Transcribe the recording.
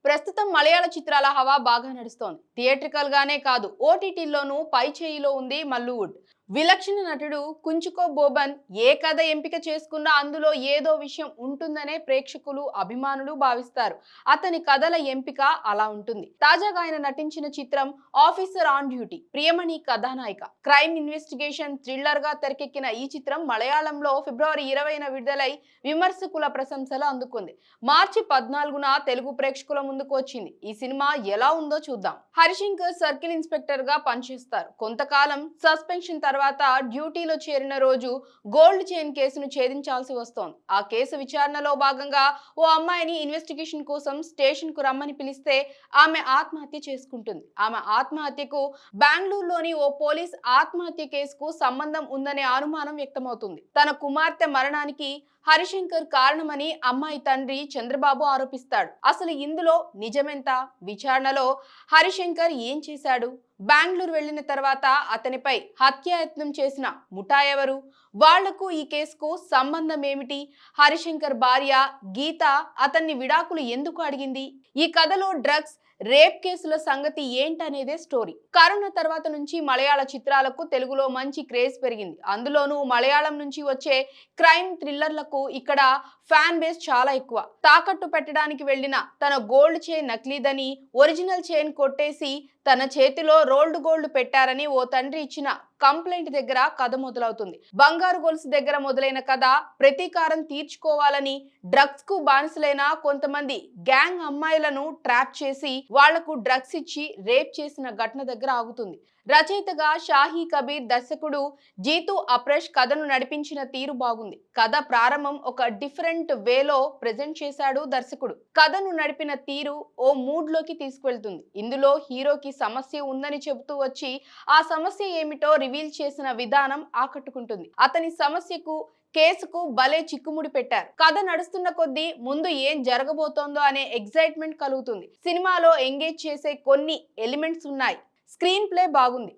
ప్రస్తుతం మలయాళ చిత్రాల హవా బాగా నడుస్తోంది. థియేట్రికల్ గానే కాదు, ఓటీటీల్లోనూ పై చేయిలో ఉంది మల్లువుడ్. విలక్షణ నటుడు కుంచుకో బోబన్ ఏ కథ ఎంపిక చేసుకున్నా అందులో ఏదో విషయం ఉంటుందనే ప్రేక్షకులు, అభిమానులు భావిస్తారు. అతని కథల ఎంపిక అలా ఉంటుంది. తాజాగా ఆయన నటించిన చిత్రం ఆఫీసర్ ఆన్ డ్యూటీ. ప్రియమణి కథానాయిక. క్రైమ్ ఇన్వెస్టిగేషన్ థ్రిల్లర్ గా తెరకెక్కిన ఈ చిత్రం మలయాళంలో ఫిబ్రవరి 20న విడుదలై విమర్శకుల ప్రశంసలు అందుకుంది. మార్చి 14న తెలుగు ప్రేక్షకుల ముందుకు వచ్చింది. ఈ సినిమా ఎలా ఉందో చూద్దాం. హరిశంకర్ సర్కిల్ ఇన్స్పెక్టర్ గా పనిచేస్తారు. కొంతకాలం సస్పెన్షన్ తర్వాత డ్యూటీలో చేరిన రోజు గోల్డ్ చైన్ కేసును ఛేదించాల్సి వస్తోంది. ఆ కేసు విచారణలో భాగంగా ఓ అమ్మాయిని ఇన్వెస్టిగేషన్ కోసం స్టేషన్ కు రమ్మని పిలిస్తే ఆమె ఆత్మహత్య చేసుకుంటుంది. ఆమె ఆత్మహత్యకు బెంగళూరులోని ఓ పోలీస్ ఆత్మహత్య కేసుకు సంబంధం ఉందనే అనుమానం వ్యక్తమవుతుంది. తన కుమార్తె మరణానికి హరిశంకర్ కారణమని అమ్మాయి తండ్రి చంద్రబాబు ఆరోపిస్తాడు. అసలు ఇందులో నిజమెంత? విచారణలో హరిశంకర్ ఏం చేశాడు? బెంగళూరు వెళ్లిన తర్వాత అతనిపై హత్యాయత్నం చేసిన ముఠా ఎవరు? వాళ్లకు ఈ కేసుకు సంబంధం ఏమిటి? హరిశంకర్ భార్య గీత అతన్ని విడాకులు ఎందుకు అడిగింది? ఈ కథలో డ్రగ్స్, రేప్ కేసుల సంగతి ఏంటనేదే స్టోరీ. కరోనా తర్వాత నుంచి మలయాళ చిత్రాలకు తెలుగులో మంచి క్రేజ్ పెరిగింది. అందులోనూ మలయాళం నుంచి వచ్చే క్రైమ్ థ్రిల్లర్లకు ఇక్కడ ఫ్యాన్ బేస్ చాలా ఎక్కువ. తాకట్టు పెట్టడానికి వెళ్లిన తన గోల్డ్ చైన్ నకిలీదని, ఒరిజినల్ చైన్ కొట్టేసి తన చేతిలో రోల్డ్ గోల్డ్ పెట్టారని ఓ తండ్రి ఇచ్చిన కంప్లైంట్ దగ్గర కథ మొదలవుతుంది. బంగారు గొలుసు దగ్గర మొదలైన కథ ప్రతీకారం తీర్చుకోవాలని డ్రగ్స్ కు బానిసలైన కొంతమంది గ్యాంగ్ అమ్మాయిలను ట్రాప్ చేసి వాళ్లకు డ్రగ్స్ ఇచ్చి రేప్ చేసిన ఘటన దగ్గర ఆగుతుంది. రచయితగా షాహీ కబీర్, దర్శకుడు జీతు అప్రెష్ కథను నడిపించిన తీరు బాగుంది. కథ ప్రారంభం ఒక డిఫరెంట్ వేలో ప్రెజెంట్ చేశాడు దర్శకుడు. కథను నడిపిన తీరు ఓ మూడ్ లోకి తీసుకువెళ్తుంది. ఇందులో హీరోకి సమస్య ఉందని చెబుతూ వచ్చి ఆ సమస్య ఏమిటో రివీల్ చేసిన విధానం ఆకట్టుకుంటుంది. అతని సమస్యకు, కేసుకు భలే చిక్కుముడి పెట్టారు. కథ నడుస్తున్న కొద్దీ ముందు ఏం జరగబోతోందో అనే ఎగ్జైట్మెంట్ కలుగుతుంది. సినిమాలో ఎంగేజ్ చేసే కొన్ని ఎలిమెంట్స్ ఉన్నాయి. స్క్రీన్ ప్లే బాగుంది.